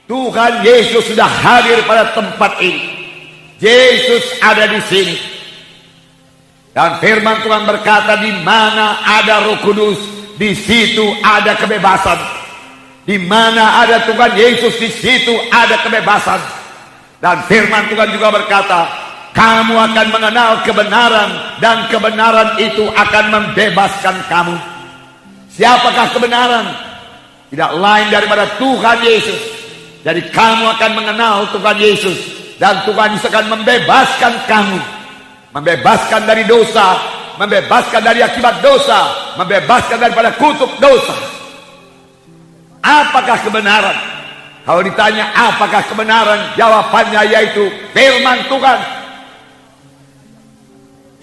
Tuhan Yesus sudah hadir pada tempat ini. Yesus ada di sini. Dan firman Tuhan berkata, di mana ada Roh Kudus, di situ ada kebebasan. Di mana ada Tuhan Yesus, di situ ada kebebasan. Dan firman Tuhan juga berkata, kamu akan mengenal kebenaran, dan kebenaran itu akan membebaskan kamu. Siapakah kebenaran? Tidak lain daripada Tuhan Yesus. Jadi kamu akan mengenal Tuhan Yesus, dan Tuhan Yesus akan membebaskan kamu. Membebaskan dari dosa, membebaskan dari akibat dosa, membebaskan daripada kutuk dosa. Apakah kebenaran? Kalau ditanya apakah kebenaran, jawabannya yaitu firman Tuhan.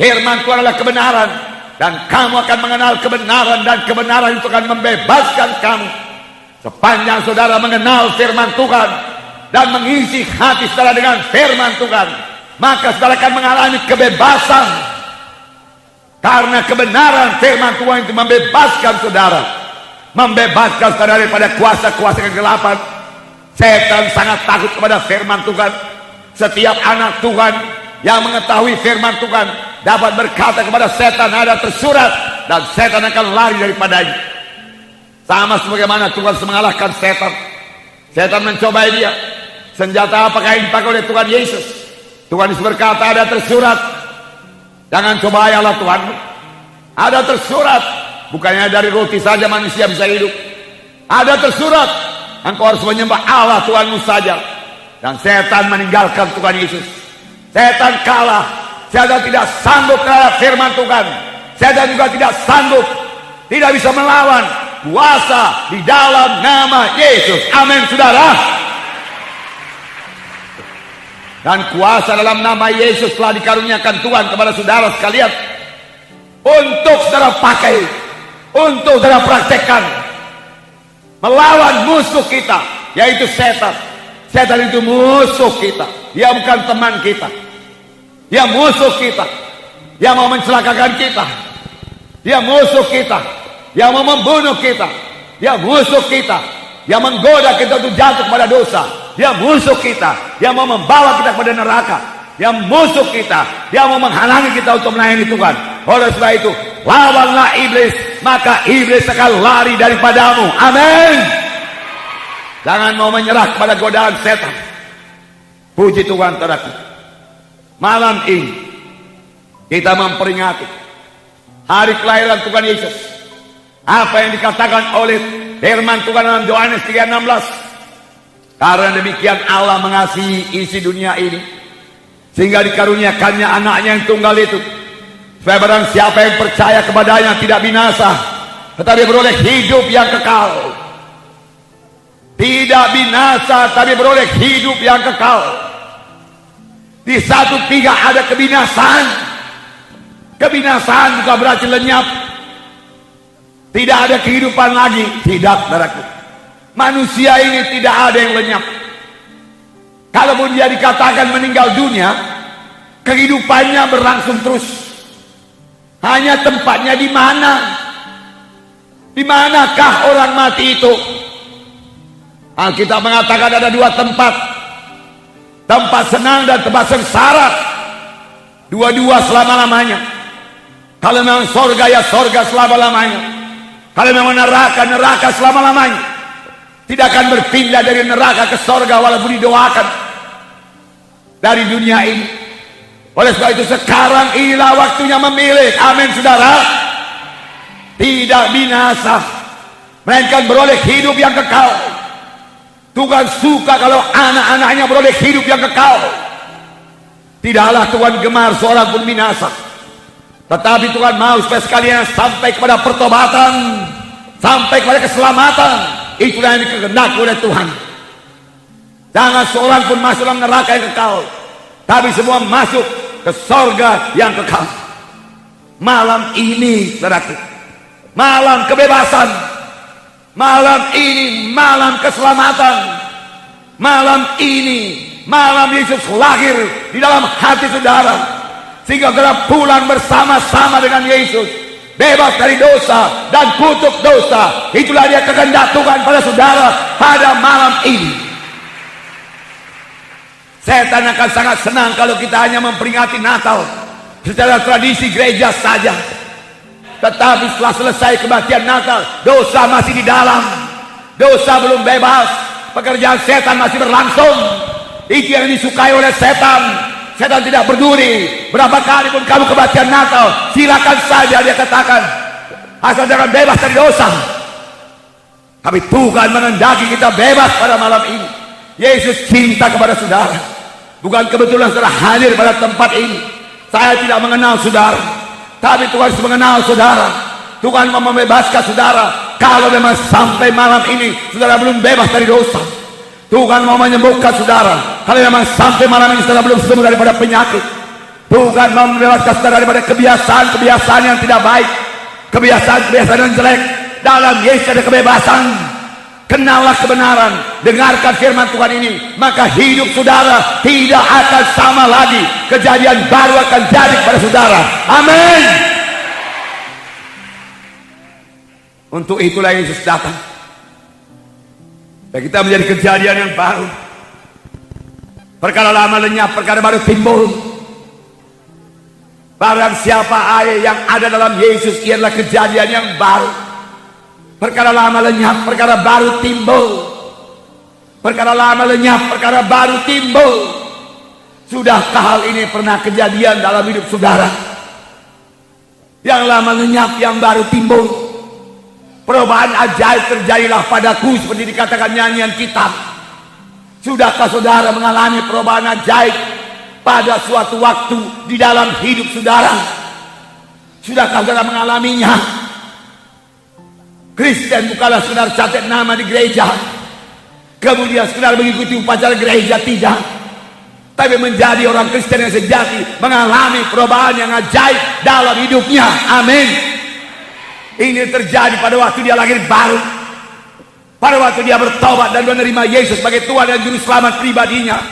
Firman Tuhan adalah kebenaran, dan kamu akan mengenal kebenaran, dan kebenaran itu akan membebaskan kamu. Sepanjang saudara mengenal firman Tuhan dan mengisi hati saudara dengan firman Tuhan, maka saudara akan mengalami kebebasan. Karena kebenaran firman Tuhan itu membebaskan saudara, membebaskan saudara daripada kuasa-kuasa kegelapan. Setan sangat takut kepada firman Tuhan. Setiap anak Tuhan yang mengetahui firman Tuhan dapat berkata kepada setan, ada tersurat, dan setan akan lari daripadanya. Sama sebagaimana Tuhan mengalahkan setan. Setan mencobai dia. Senjata apakah yang dipakai oleh Tuhan Yesus? Tuhan Yesus berkata, ada tersurat, jangan cobai Allah Tuhanmu. Ada tersurat, bukannya dari roti saja manusia bisa hidup. Ada tersurat, engkau harus menyembah Allah Tuhanmu saja. Dan setan meninggalkan Tuhan Yesus. Setan kalah. Setan tidak sanggup terhadap firman Tuhan. Setan juga tidak sanggup, tidak bisa melawan kuasa di dalam nama Yesus. Amin saudara. Dan kuasa dalam nama Yesus telah dikaruniakan Tuhan kepada saudara sekalian, untuk saudara pakai, untuk saudara praktekkan, melawan musuh kita, yaitu setan. Setan itu musuh kita. Dia bukan teman kita. Dia musuh kita. Dia mau mencelakakan kita. Dia musuh kita. Dia mau membunuh kita. Dia musuh kita. Dia menggoda kita untuk jatuh kepada dosa. Dia musuh kita. Dia mau membawa kita kepada neraka. Dia musuh kita. Dia mau menghalangi kita untuk melayani Tuhan. Oleh sebab itu, lawanlah iblis, maka iblis akan lari daripadamu. Amin. Jangan mau menyerah kepada godaan setan. Puji Tuhan, saudaraku. Malam ini kita memperingati hari kelahiran Tuhan Yesus. Apa yang dikatakan oleh firman Tuhan dalam Yohanes 3:16. Karena demikian Allah mengasihi isi dunia ini, sehingga dikaruniakannya anaknya yang tunggal itu, supaya barang siapa yang percaya kepadanya tidak binasa, tetapi beroleh hidup yang kekal. Tidak binasa, tapi beroleh hidup yang kekal. Di 1:3 ada kebinasaan. Kebinasaan bukan berarti lenyap. Tidak ada kehidupan lagi. Tidak, saudaraku. Manusia ini tidak ada yang lenyap. Kalaupun dia dikatakan meninggal dunia, kehidupannya berlangsung terus. Hanya tempatnya di mana? Di manakah orang mati itu? Alkitab mengatakan ada dua tempat. Tempat senang dan tempat sengsara. Dua-dua selama-lamanya. Kalau memang sorga, ya sorga selama-lamanya. Kalau memang neraka, neraka selama-lamanya. Tidak akan berpindah dari neraka ke sorga walaupun didoakan dari dunia ini. Oleh sebab itu sekarang inilah waktunya memilih. Amin saudara. Tidak binasa, melainkan beroleh hidup yang kekal. Tuhan suka kalau anak-anaknya beroleh hidup yang kekal. Tidaklah Tuhan gemar seorang pun binasa, tetapi Tuhan mau supaya sekalian sampai kepada pertobatan, sampai kepada keselamatan. Itulah yang dikehendaki oleh Tuhan. Jangan seorang pun masuk dalam neraka yang kekal, tapi semua masuk ke sorga yang kekal. Malam ini, saudaraku, malam kebebasan. Malam ini malam keselamatan. Malam ini malam Yesus lahir di dalam hati saudara. sehingga saudara pulang bersama-sama dengan Yesus, bebas dari dosa dan kutuk dosa. Itulah dia kehendak Tuhan pada saudara pada malam ini. Setan akan sangat senang kalau kita hanya memperingati Natal secara tradisi gereja saja. Tetapi setelah selesai kebaktian Natal, dosa masih di dalam, dosa belum bebas, pekerjaan setan masih berlangsung. Itu yang disukai oleh setan. Setan tidak peduli berapa kali pun kamu kebaktian Natal, silakan saja, dia katakan, asal jangan bebas dari dosa. Tapi Tuhan mengendaki kita bebas pada malam ini. Yesus cinta kepada saudara. Bukan kebetulan saudara hadir pada tempat ini. Saya tidak mengenal saudara, tapi Tuhan sudah mengenal saudara. Tuhan mau membebaskan saudara. Kalau memang sampai malam ini saudara belum bebas dari dosa, Tuhan mau menyembuhkan saudara. Kalau memang sampai malam ini saudara belum sembuh daripada penyakit, Tuhan mau membebaskan saudara daripada kebiasaan-kebiasaan yang tidak baik, kebiasaan-kebiasaan yang jelek. Dalam Yesus ada kebebasan. Kenallah kebenaran, dengarkan firman Tuhan ini, maka hidup saudara tidak akan sama lagi. Kejadian baru akan jadi kepada saudara. Amin. Untuk itulah Yesus datang, dan kita menjadi kejadian yang baru. Perkara lama lenyap, perkara baru timbul. Barang siapa yang ada dalam Yesus, ialah kejadian yang baru. Perkara lama lenyap, perkara baru timbul. Perkara lama lenyap, perkara baru timbul. Sudahkah hal ini pernah kejadian dalam hidup saudara? Yang lama lenyap, yang baru timbul. Perubahan ajaib terjadilah padaku, seperti dikatakan nyanyian kita. Sudahkah saudara mengalami perubahan ajaib pada suatu waktu di dalam hidup saudara? Sudahkah saudara mengalaminya? Kristen bukanlah sekedar catat nama di gereja, kemudian sekedar mengikuti upacara gereja, tidak. Tapi menjadi orang Kristen yang sejati, mengalami perubahan yang ajaib dalam hidupnya. Amin. Ini terjadi pada waktu dia lahir baru, pada waktu dia bertobat dan menerima Yesus sebagai Tuhan dan Juru Selamat pribadinya.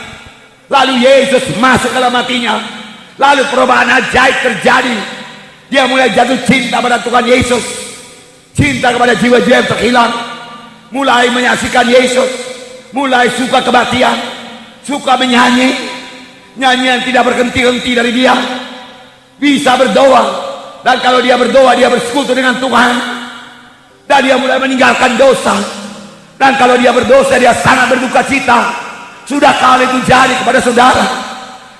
Lalu Yesus masuk dalam hatinya, lalu perubahan ajaib terjadi. Dia mulai jatuh cinta pada Tuhan Yesus, cinta kepada jiwa-jiwa yang terhilang, mulai menyaksikan Yesus, mulai suka kebaktian, suka menyanyi, nyanyian tidak berhenti-henti dari dia, bisa berdoa, dan kalau dia berdoa dia bersekutu dengan Tuhan, dan dia mulai meninggalkan dosa, dan kalau dia berdosa dia sangat berduka cita. Sudah kali itu jadi kepada saudara?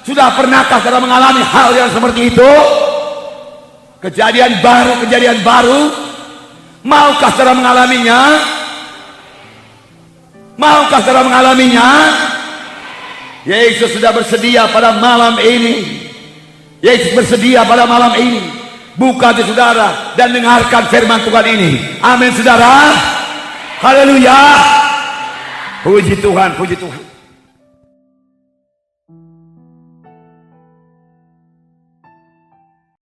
Sudah pernahkah saudara mengalami hal yang seperti itu? Kejadian baru. Maukah saudara mengalaminya? Maukah saudara mengalaminya? Yesus sudah bersedia pada malam ini. Yesus bersedia pada malam ini. Buka hati saudara dan dengarkan firman Tuhan ini. Amin saudara. Haleluya. Puji Tuhan, puji Tuhan.